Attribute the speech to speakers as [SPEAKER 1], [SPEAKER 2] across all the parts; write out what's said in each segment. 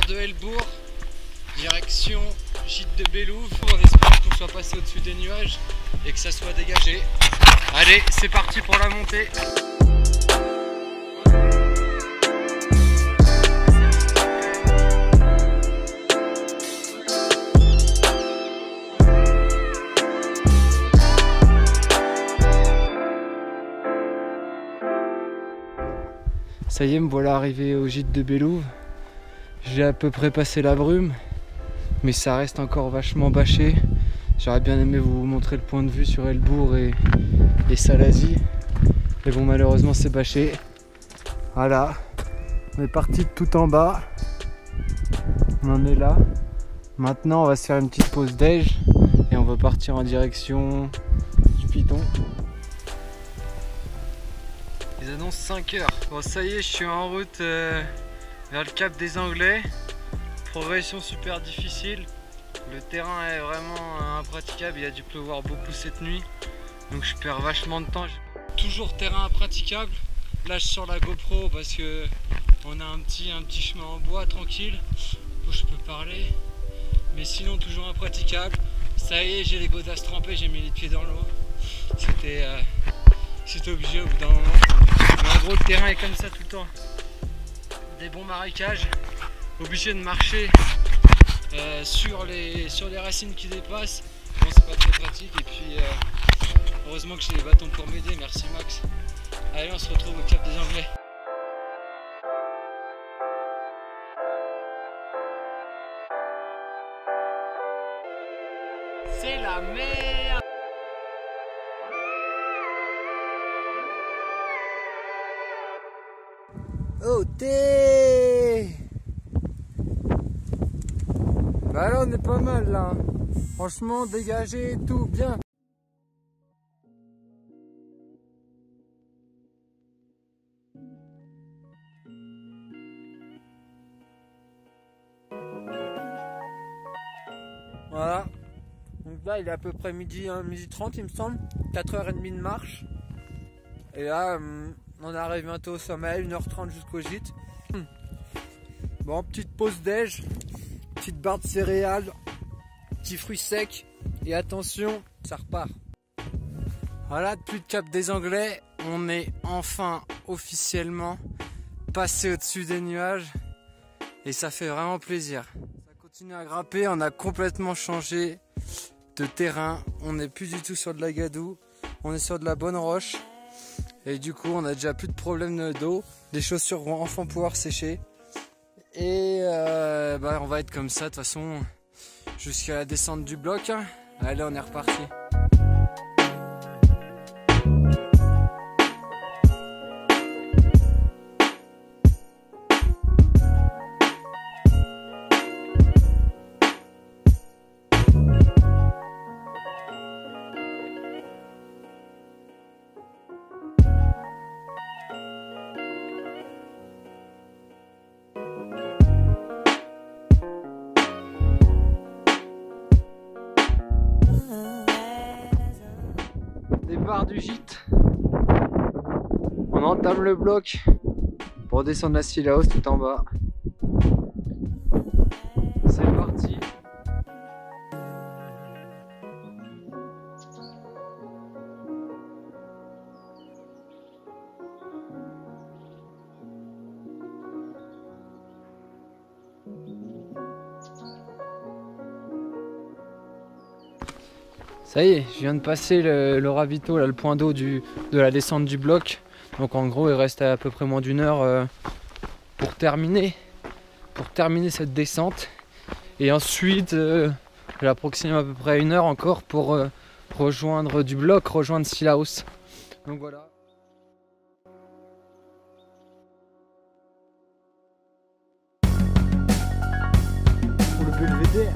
[SPEAKER 1] de Helbourg, direction gîte de Bellouve, en espérant qu'on soit passé au-dessus des nuages et que ça soit dégagé. Allez, c'est parti pour la montée. Ça y est, me voilà arrivé au gîte de Bellouve. J'ai à peu près passé la brume, mais ça reste encore vachement bâché. J'aurais bien aimé vous montrer le point de vue sur Helbourg et Salazie. Mais bon, malheureusement c'est bâché. Voilà, on est parti de tout en bas. On en est là. Maintenant on va se faire une petite pause déj et on va partir en direction du Piton. Ils annoncent 5 heures. Bon, ça y est, je suis en route vers le cap des Anglais. Progression super difficile. Le terrain est vraiment impraticable. Il a dû pleuvoir beaucoup cette nuit. Donc je perds vachement de temps. Toujours terrain impraticable. Là je sors la GoPro parce que on a un petit chemin en bois tranquille où je peux parler. Mais sinon toujours impraticable. Ça y est, j'ai les godasses trempées, j'ai mis les pieds dans l'eau. C'était obligé au bout d'un moment. Mais en gros le terrain est comme ça tout le temps. Des bons marécages, obligé de marcher sur les racines qui dépassent. Bon, c'est pas très pratique et puis heureusement que j'ai les bâtons pour m'aider, merci Max. Allez, on se retrouve au cap des Anglais. C'est la merde. Oh t'es. Bah là on est pas mal là. Franchement dégagé, tout bien. Voilà. Donc là il est à peu près midi 30 il me semble. 4h30 de marche. Et là on arrive bientôt au sommet, 1h30 jusqu'au gîte. Bon, petite pause déj, petite barre de céréales, petits fruits secs et attention, ça repart. Voilà, depuis le cap des Anglais, on est enfin officiellement passé au-dessus des nuages et ça fait vraiment plaisir. Ça continue à grimper, on a complètement changé de terrain, on n'est plus du tout sur de la gadoue, on est sur de la bonne roche. Et du coup on a déjà plus de problème d'eau, les chaussures vont enfin pouvoir sécher. Et on va être comme ça de toute façon jusqu'à la descente du bloc. Allez, on est reparti. Départ du gîte. On entame le bloc pour descendre la Sillaos tout en bas. C'est parti. Ça y est, je viens de passer le ravito, là, le point d'eau de la descente du bloc. Donc en gros il reste à peu près moins d'une heure pour terminer cette descente. Et ensuite j'approxime à peu près 1 heure encore pour rejoindre du bloc, rejoindre Sillaos. Donc voilà. Pour le belvédère.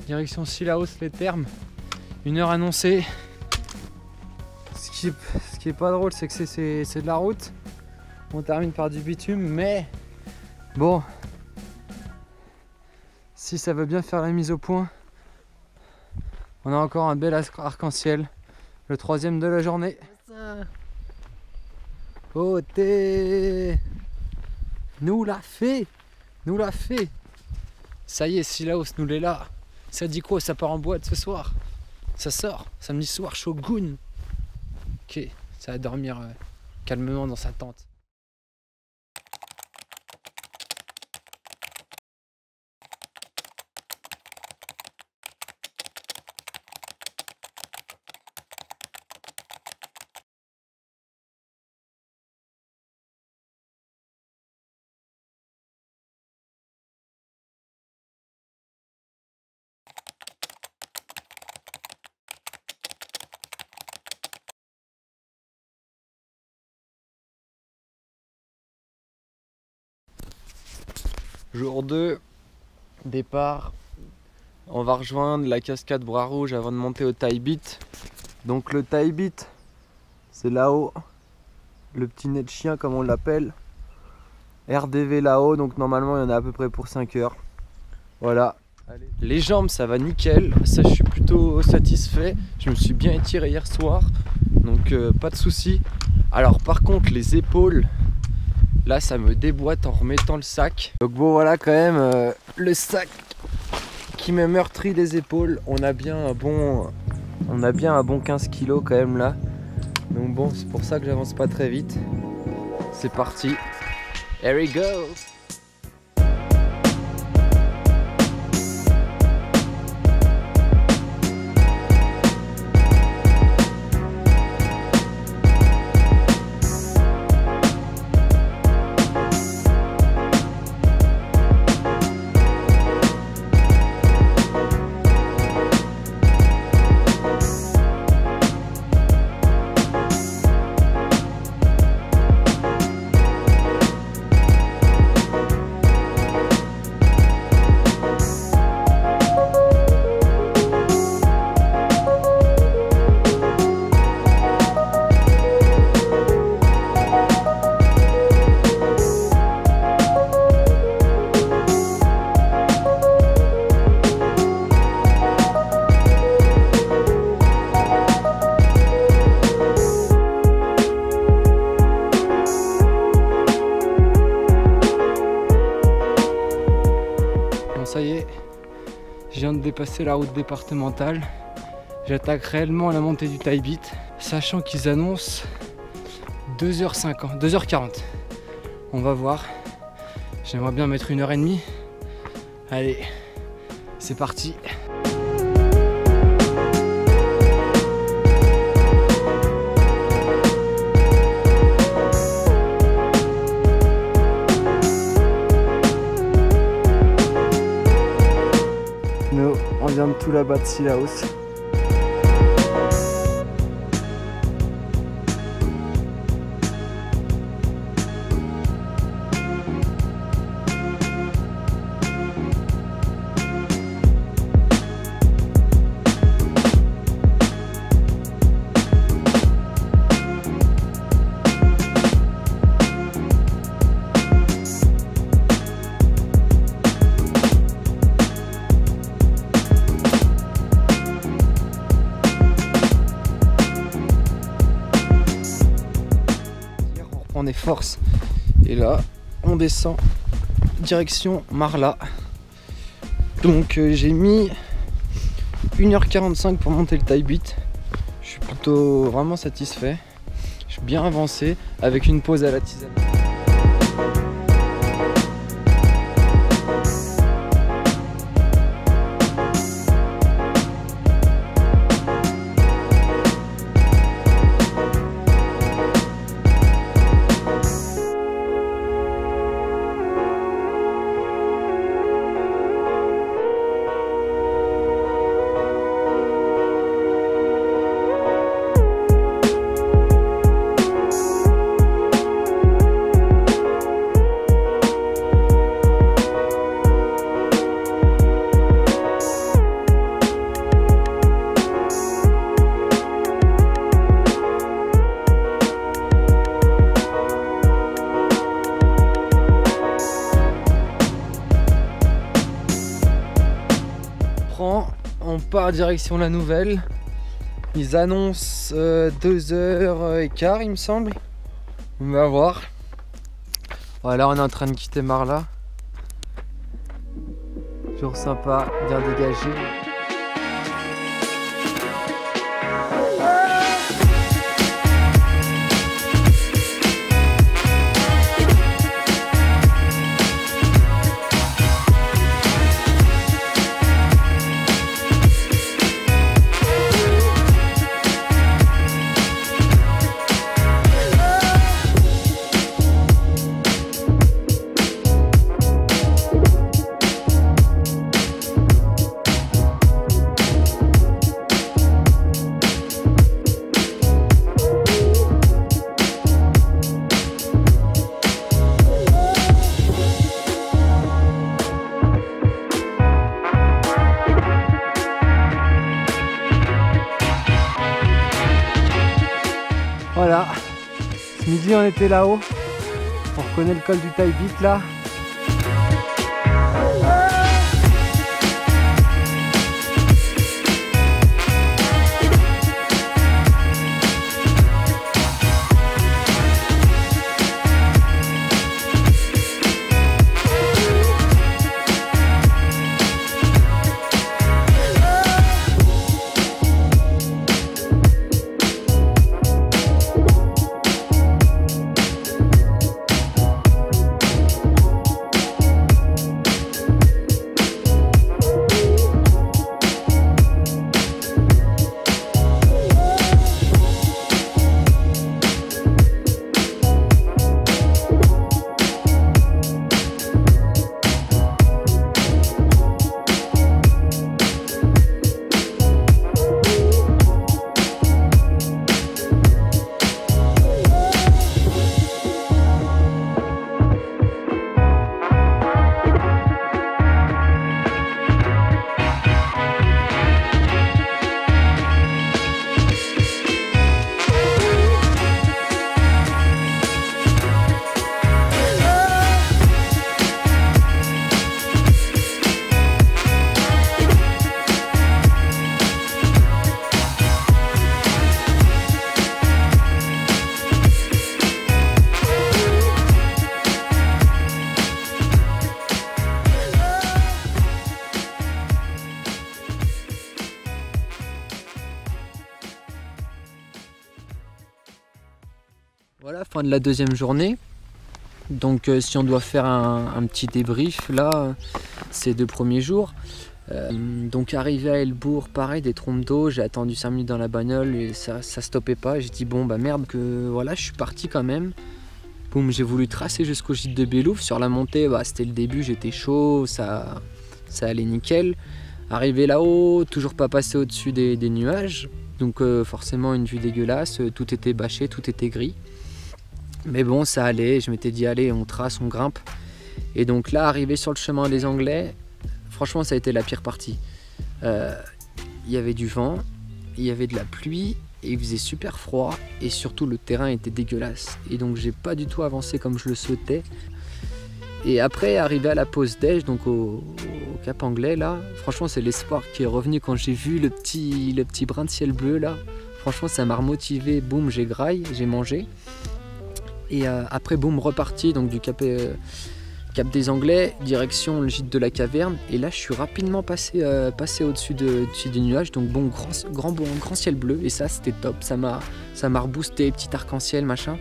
[SPEAKER 2] Direction Sillaos les Thermes. 1 heure annoncée. Ce qui est pas drôle, c'est que c'est de la route. On termine par du bitume, mais bon, si ça veut bien faire la mise au point, on a encore un bel arc-en-ciel, le 3e de la journée. Oh nous l'a fait, nous l'a fait. Ça y est, Sillaos nous l'est là. Ça dit quoi? Ça part en boîte ce soir. Ça sort samedi soir, Shogun. Ok, ça va dormir calmement dans sa tente. Jour 2, départ. On va rejoindre la cascade Bras Rouge avant de monter au Taille Bit. Donc le Taille Bit, c'est là-haut, le petit nez de chien comme on l'appelle. RDV là-haut, donc normalement il y en a à peu près pour 5 heures. Voilà. Allez. Les jambes ça va nickel, ça je suis plutôt satisfait. Je me suis bien étiré hier soir, donc pas de soucis. Alors par contre les épaules, là ça me déboîte en remettant le sac. Donc bon voilà quand même le sac qui m'a meurtri les épaules. On a bien un bon 15 kg quand même là. Donc bon c'est pour ça que j'avance pas très vite. C'est parti. Here we go. Ça y est, je viens de dépasser la route départementale. J'attaque réellement la montée du Taille Bit, sachant qu'ils annoncent 2h50, 2h40. On va voir. J'aimerais bien mettre 1h30. Allez, c'est parti. On vient de tout là-bas de Sillaos. On est force et là on descend direction Marla. Donc j'ai mis 1h45 pour monter le Taille Bit. Je suis plutôt vraiment satisfait. Je suis bien avancé avec une pause à la tisane. reprend, on part direction la Nouvelle. Ils annoncent 2h15 il me semble. On va voir. Voilà, on est en train de quitter Marla. Toujours sympa, bien dégagé. Voilà, ce midi on était là-haut, on reconnaît le col du Taibit là. Voilà, fin de la deuxième journée. Donc si on doit faire un petit débrief là, ces 2 premiers jours. Donc arrivé à Elbourg, pareil, des trompes d'eau, j'ai attendu 5 minutes dans la bagnole et ça stoppait pas. J'ai dit bon bah merde, que voilà, je suis parti quand même. Boum, j'ai voulu tracer jusqu'au gîte de Bellouf. Sur la montée, bah, c'était le début, j'étais chaud, ça allait nickel. Arrivé là-haut, toujours pas passé au-dessus des nuages. Donc forcément une vue dégueulasse, tout était bâché, tout était gris. Mais bon, ça allait, je m'étais dit allez, on trace, on grimpe. Et donc là, arrivé sur le chemin des Anglais, franchement ça a été la pire partie. Il y avait du vent, il y avait de la pluie, et il faisait super froid, et surtout le terrain était dégueulasse. Et donc j'ai pas du tout avancé comme je le souhaitais. Et après, arrivé à la pause déj, donc au Cap Anglais là, franchement c'est l'espoir qui est revenu quand j'ai vu le petit brin de ciel bleu là. Franchement ça m'a remotivé, boum, j'ai graille, j'ai mangé. Et après, boum, reparti donc du Cap des Anglais, direction le gîte de la Caverne. Et là, je suis rapidement passé au-dessus des nuages. Donc bon, grand ciel bleu. Et ça, c'était top. Ça m'a reboosté, petit arc-en-ciel, machin.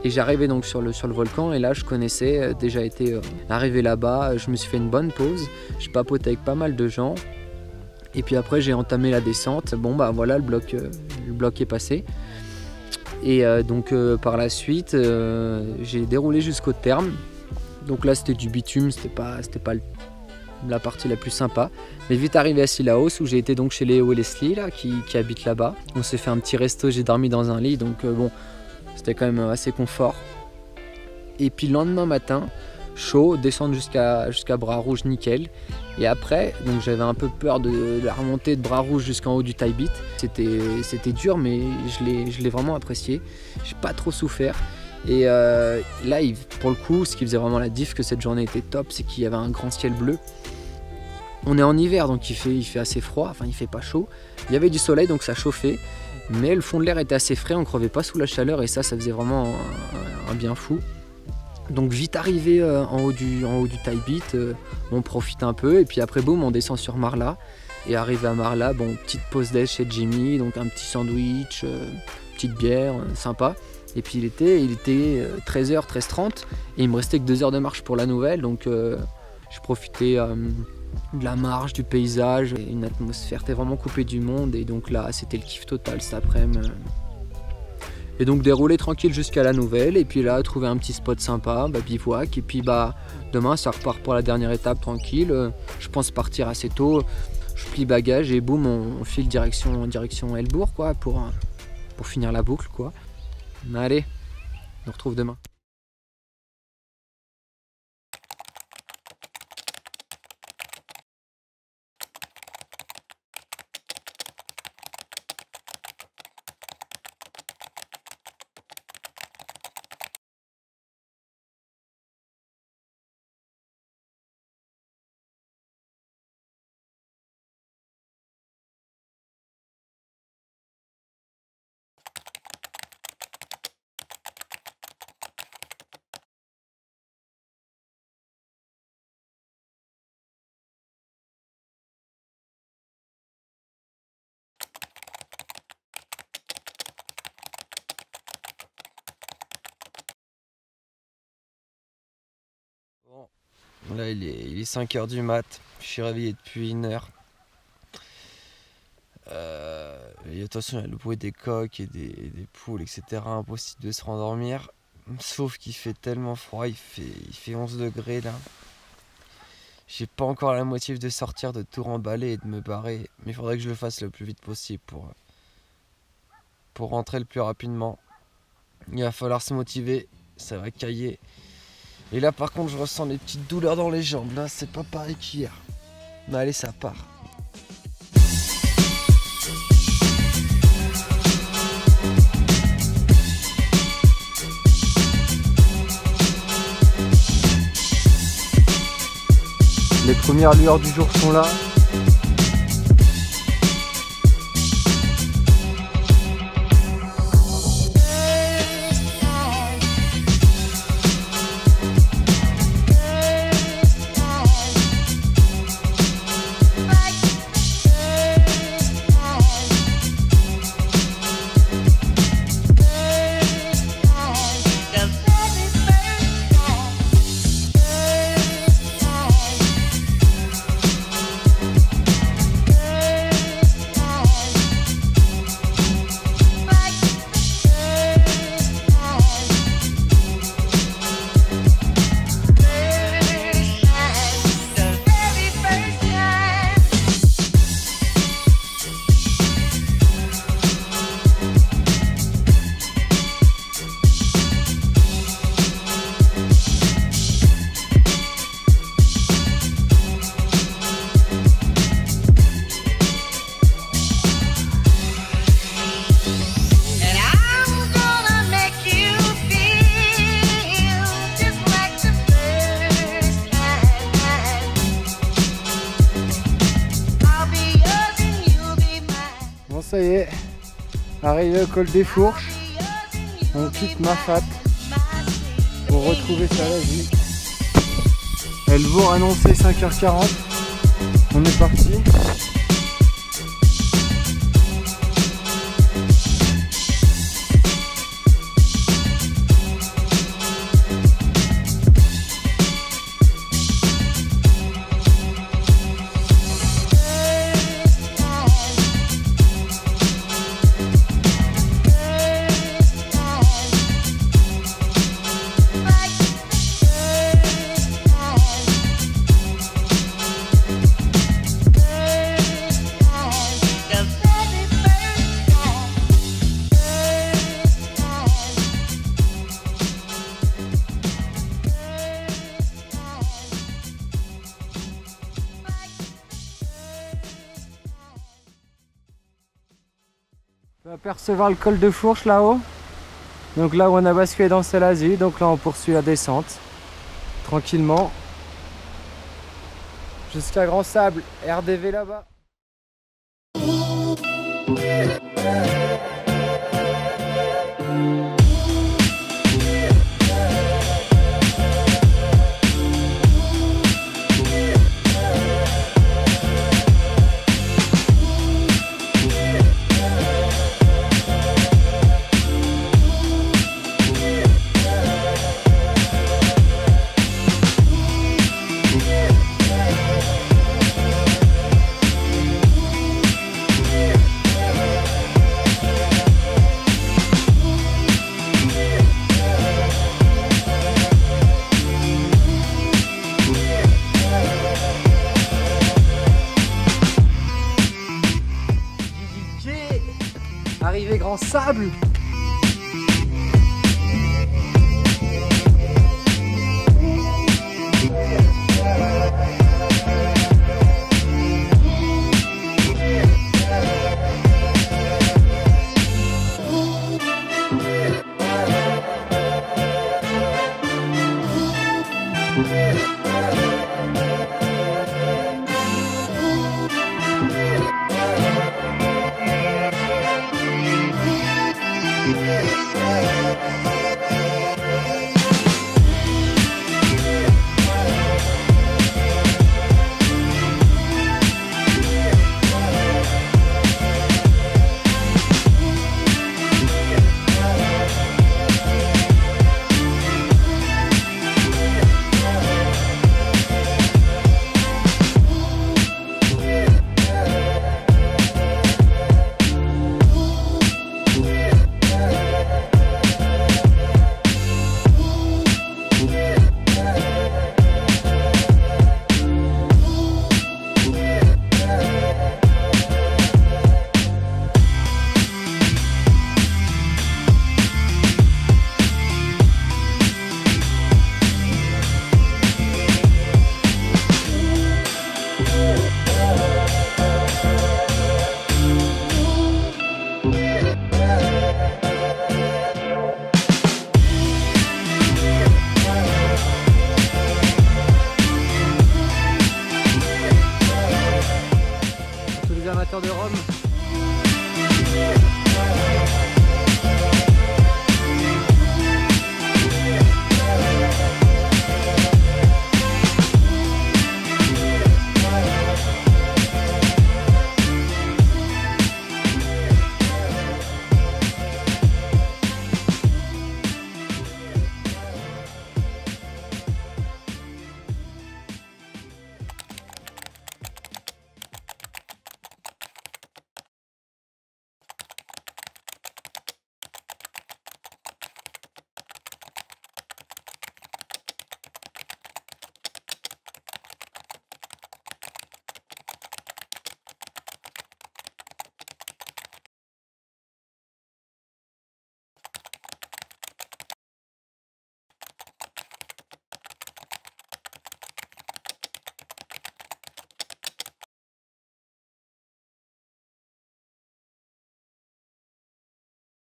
[SPEAKER 2] Et j'arrivais donc sur le volcan. Et là, je connaissais, déjà été arrivé là-bas. Je me suis fait une bonne pause. J'ai papoté avec pas mal de gens. Et puis après, j'ai entamé la descente. Bon, bah voilà, le bloc est passé. Et donc par la suite, j'ai déroulé jusqu'au terme. Donc là c'était du bitume, c'était pas la partie la plus sympa. Mais vite arrivé à Sillaos où j'ai été donc chez Léo et Leslie là, qui habitent là-bas. On s'est fait un petit resto, j'ai dormi dans un lit, donc bon, c'était quand même assez confort. Et puis le lendemain matin, chaud, descendre jusqu'à Bras-Rouge, nickel. Et après, donc j'avais un peu peur de la remontée de Bras-Rouge jusqu'en haut du Taibit. C'était dur, mais je l'ai vraiment apprécié. J'ai pas trop souffert. Et là, pour le coup, ce qui faisait vraiment la diff que cette journée était top, c'est qu'il y avait un grand ciel bleu. On est en hiver donc il fait assez froid, enfin il fait pas chaud. Il y avait du soleil donc ça chauffait, mais le fond de l'air était assez frais, on crevait pas sous la chaleur et ça faisait vraiment un bien fou. Donc vite arrivé en haut du Taille Beat, on profite un peu et puis après boum on descend sur Marla. Et arrivé à Marla, bon petite pause déj chez Jimmy, donc un petit sandwich, petite bière, sympa. Et puis il était 13h, 13h30 et il me restait que 2 heures de marche pour la nouvelle, donc je profitais de la marche, du paysage, et une atmosphère, t'es vraiment coupé du monde et donc là c'était le kiff total cet après-midi. Et donc dérouler tranquille jusqu'à la nouvelle et puis là trouver un petit spot sympa, bivouac et puis demain ça repart pour la dernière étape tranquille. Je pense partir assez tôt, je plie bagage et boum on file direction Elbourg quoi pour finir la boucle quoi. Allez, on se retrouve demain. Bon, là il est 5h du mat, je suis réveillé depuis 1 heure. Et attention, il y a le bruit des coqs et des poules, etc. Impossible de se rendormir. Sauf qu'il fait tellement froid, il fait 11 degrés là. J'ai pas encore la motive de sortir, de tout remballer et de me barrer. Mais il faudrait que je le fasse le plus vite possible pour rentrer le plus rapidement. Il va falloir se motiver, ça va cailler. Et là par contre je ressens des petites douleurs dans les jambes, là c'est pas pareil qu'hier. Mais allez ça part. Les premières lueurs du jour sont là. Ça y est, arrivé au col des Fourches, on quitte Mafate pour retrouver Salazie. Elbourg annoncé 5h40, on est parti. On peut apercevoir le col de Fourches là-haut. Donc là où on a basculé dans Salazie, donc là on poursuit la descente tranquillement.
[SPEAKER 1] jusqu'à Grand Sable, RDV là-bas. Arrivé Grand Sable. Amateurs de Rome.